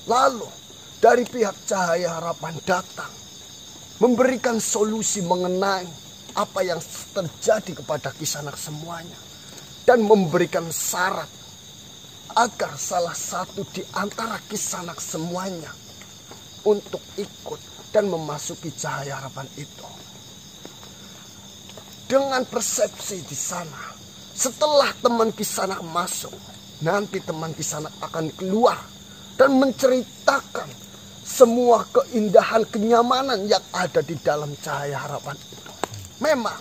Lalu dari pihak Cahaya Harapan datang memberikan solusi mengenai apa yang terjadi kepada Kisanak semuanya. Dan memberikan syarat agar salah satu di antara Kisanak semuanya untuk ikut dan memasuki Cahaya Harapan itu. Dengan persepsi di sana, setelah teman Kisanak masuk, nanti teman Kisanak akan keluar dan menceritakan semua keindahan, kenyamanan yang ada di dalam Cahaya Harapan itu. Memang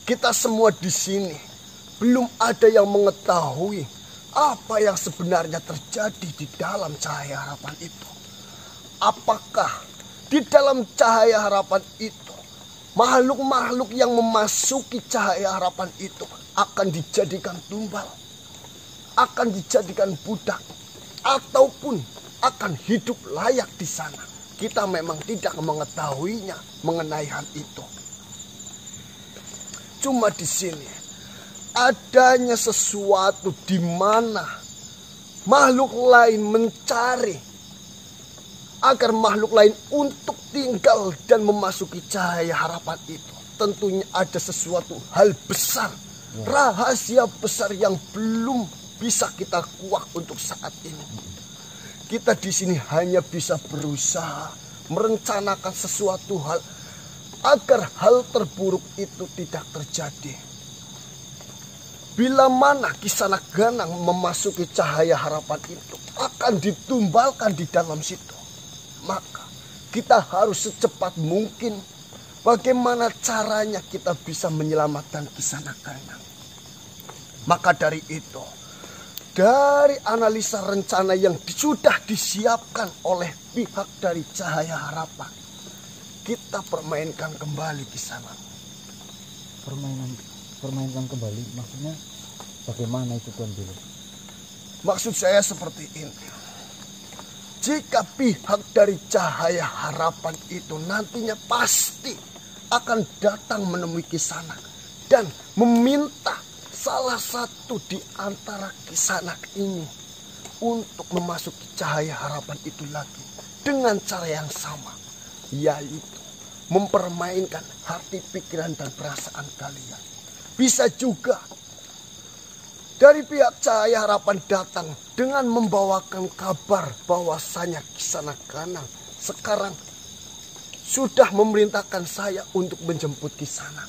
kita semua di sini belum ada yang mengetahui apa yang sebenarnya terjadi di dalam Cahaya Harapan itu. Apakah di dalam Cahaya Harapan itu makhluk-makhluk yang memasuki Cahaya Harapan itu akan dijadikan tumbal, akan dijadikan budak, ataupun akan hidup layak di sana. Kita memang tidak mengetahuinya mengenai hal itu. Cuma di sini adanya sesuatu di mana makhluk lain mencari agar makhluk lain untuk tinggal dan memasuki Cahaya Harapan itu. Tentunya ada sesuatu hal besar, rahasia besar yang belum bisa kita kuak untuk saat ini. Kita di sini hanya bisa berusaha merencanakan sesuatu hal agar hal terburuk itu tidak terjadi. Bila mana Kisanak Ganang memasuki Cahaya Harapan itu akan ditumbalkan di dalam situ, maka kita harus secepat mungkin bagaimana caranya kita bisa menyelamatkan Kisanak Ganang. Maka dari itu, dari analisa rencana yang sudah disiapkan oleh pihak dari Cahaya Harapan, kita permainkan kembali Kisanak. Permainkan kembali maksudnya bagaimana itu Tuan Bilo? Maksud saya seperti ini. Jika pihak dari Cahaya Harapan itu nantinya pasti akan datang menemui Kisanak dan meminta salah satu di antara Kisanak ini untuk memasuki Cahaya Harapan itu lagi dengan cara yang sama, yaitu mempermainkan hati, pikiran, dan perasaan kalian. Bisa juga dari pihak Cahaya Harapan datang dengan membawakan kabar bahwasanya Kisanak Ganang sekarang sudah memerintahkan saya untuk menjemput Kisanak.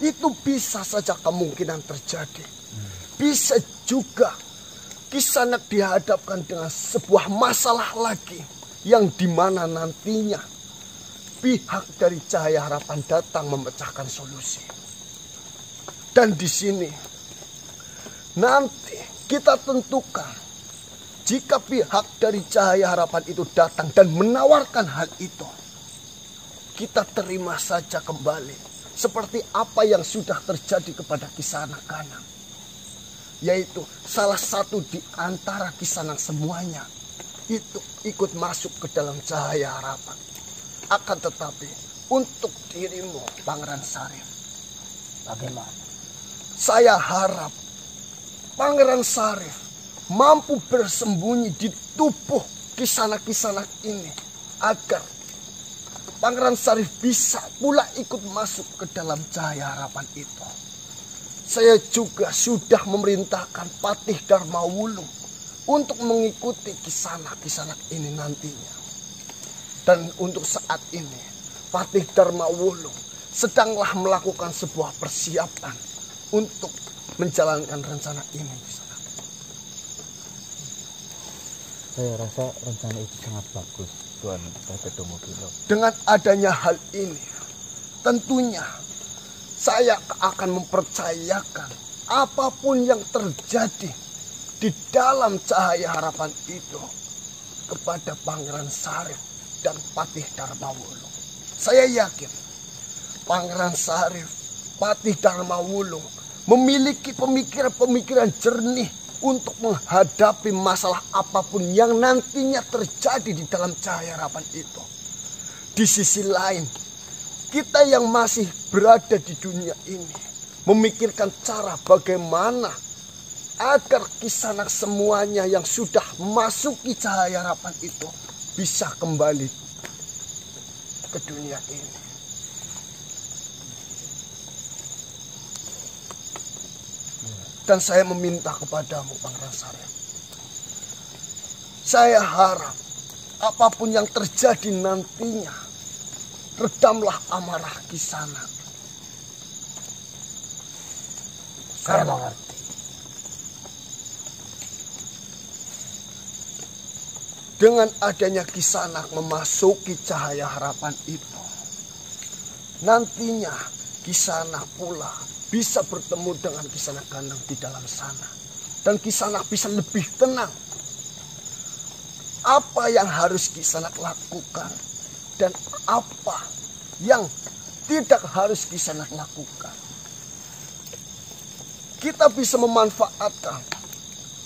Itu bisa saja kemungkinan terjadi. Bisa juga Kisanak dihadapkan dengan sebuah masalah lagi yang dimana nantinya pihak dari Cahaya Harapan datang memecahkan solusi. Dan di sini nanti kita tentukan jika pihak dari Cahaya Harapan itu datang dan menawarkan hal itu, kita terima saja kembali seperti apa yang sudah terjadi kepada Kisanak Ganang, yaitu salah satu di antara Kisanak semuanya itu ikut masuk ke dalam Cahaya Harapan. Akan tetapi untuk dirimu Pangeran Syarif, bagaimana? Saya harap Pangeran Syarif mampu bersembunyi di tubuh Kisanak-Kisanak ini agar Pangeran Syarif bisa pula ikut masuk ke dalam Cahaya Harapan itu. Saya juga sudah memerintahkan Patih Darmawulung untuk mengikuti Kisanak-Kisanak ini nantinya. Dan untuk saat ini Patih Darmawulung sedanglah melakukan sebuah persiapan untuk menjalankan rencana ini. Saya rasa rencana itu sangat bagus, Tuan Ketua Bilo. Dengan adanya hal ini, tentunya saya akan mempercayakan apapun yang terjadi di dalam Cahaya Harapan itu kepada Pangeran Syarif dan Patih Darmawulung. Saya yakin Pangeran Syarif, Patih Darmawulung memiliki pemikiran-pemikiran jernih untuk menghadapi masalah apapun yang nantinya terjadi di dalam Cahaya Harapan itu. Di sisi lain, kita yang masih berada di dunia ini memikirkan cara bagaimana agar Kisanak semuanya yang sudah memasuki cahaya harapan itu bisa kembali ke dunia ini. Dan saya meminta kepadamu, Pangeran Sareh. Saya harap apapun yang terjadi nantinya, redamlah amarah Kisanak. Saya mengerti. Dengan adanya Kisanak memasuki cahaya harapan itu, nantinya Kisanak pula bisa bertemu dengan Kisanak Ganang di dalam sana. Dan Kisanak bisa lebih tenang. Apa yang harus Kisanak lakukan dan apa yang tidak harus Kisanak lakukan. Kita bisa memanfaatkan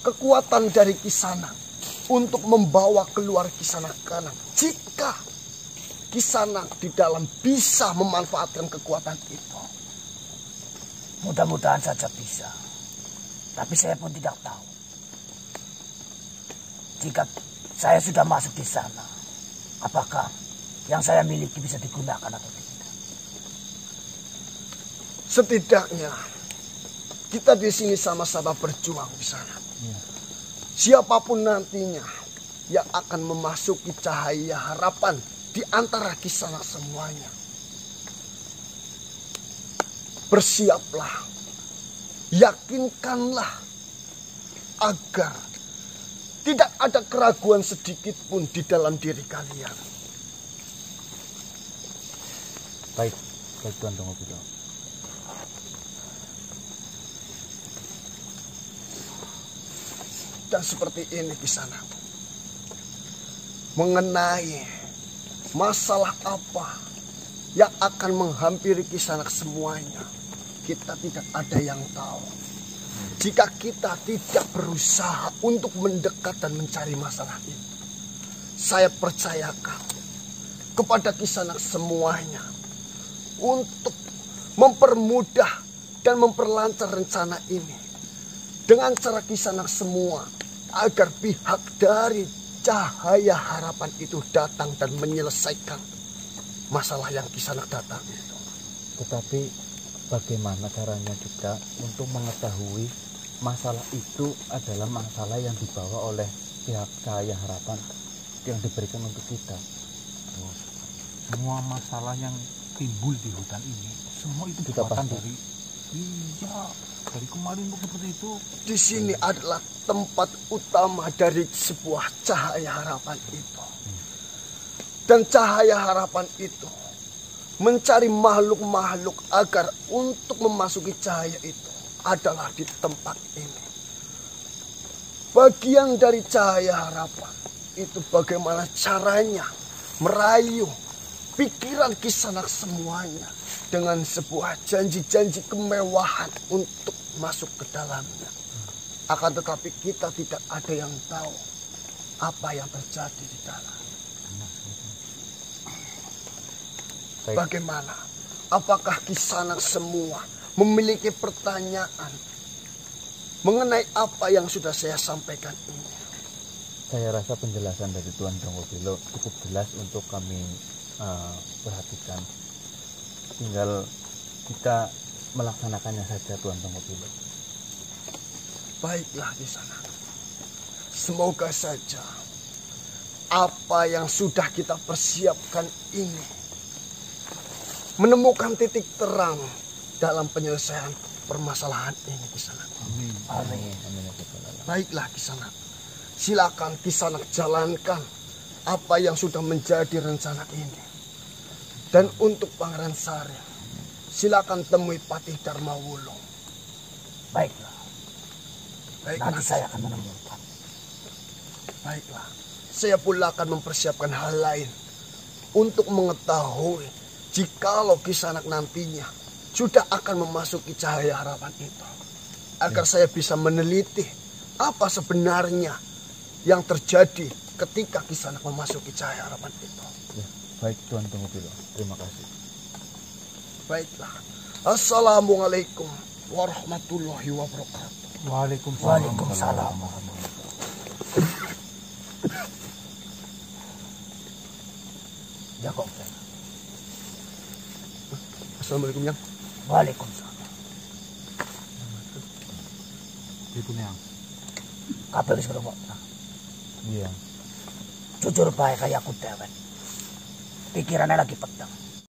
kekuatan dari Kisanak untuk membawa keluar Kisanak Ganang. Jika Kisanak di dalam bisa memanfaatkan kekuatan itu. Mudah-mudahan saja bisa. Tapi saya pun tidak tahu. Jika saya sudah masuk di sana, apakah yang saya miliki bisa digunakan atau tidak? Setidaknya kita di sini sama-sama berjuang di sana. Siapapun nantinya yang akan memasuki cahaya harapan di antara Kisanak semuanya, bersiaplah, yakinkanlah agar tidak ada keraguan sedikit pun di dalam diri kalian. Baik Tuan Tongopilo. Dan seperti ini Kisanak, mengenai masalah apa yang akan menghampiri Kisanak semuanya, kita tidak ada yang tahu. Jika kita tidak berusaha untuk mendekat dan mencari masalah itu, saya percayakan kepada Kisanak semuanya untuk mempermudah dan memperlancar rencana ini. Dengan cara Kisanak semua agar pihak dari cahaya harapan itu datang dan menyelesaikan masalah yang Kisanak datang itu. Tetapi bagaimana caranya kita untuk mengetahui masalah itu adalah masalah yang dibawa oleh pihak cahaya harapan yang diberikan untuk kita? Semua masalah yang timbul di hutan ini, semua itu Kita buatan pasti. dari kemarin seperti itu. Di sini adalah tempat utama dari sebuah cahaya harapan itu. Dan cahaya harapan itu mencari makhluk-makhluk agar untuk memasuki cahaya itu adalah di tempat ini. Bagian dari cahaya harapan itu bagaimana caranya merayu pikiran Kisanak semuanya dengan sebuah janji-janji kemewahan untuk masuk ke dalamnya. Akan tetapi kita tidak ada yang tahu apa yang terjadi di dalam. Baik. Bagaimana? Apakah Kisanak semua memiliki pertanyaan mengenai apa yang sudah saya sampaikan ini? Saya rasa penjelasan dari Tuan Tongopilo cukup jelas untuk kami perhatikan. Tinggal kita melaksanakannya saja, Tuan Tongopilo. Baiklah Kisanak. Semoga saja apa yang sudah kita persiapkan ini menemukan titik terang dalam penyelesaian permasalahan ini Kisanak. Amin. Baiklah Kisanak. Silakan Kisanak jalankan apa yang sudah menjadi rencana ini. Dan untuk Pangeran Sareh, silakan temui Patih Darmawulung. Baiklah, Baiklah. nanti saya akan menemukan. Baiklah. Saya pula akan mempersiapkan hal lain untuk mengetahui jikalau Kisanak nantinya sudah akan memasuki cahaya harapan itu. Agar saya bisa meneliti apa sebenarnya yang terjadi ketika Kisanak memasuki cahaya harapan itu. Ya, baik Tuan Tongopilo. Terima kasih. Baiklah. Assalamualaikum warahmatullahi wabarakatuh. Waalaikumsalam. Jakob. Assalamualaikum Yang. Waalaikumsalam. Itu Yang. Kabeh wis ngrungok. Iya. Jujur bae kayak aku dewek. Pikirannya lagi peteng.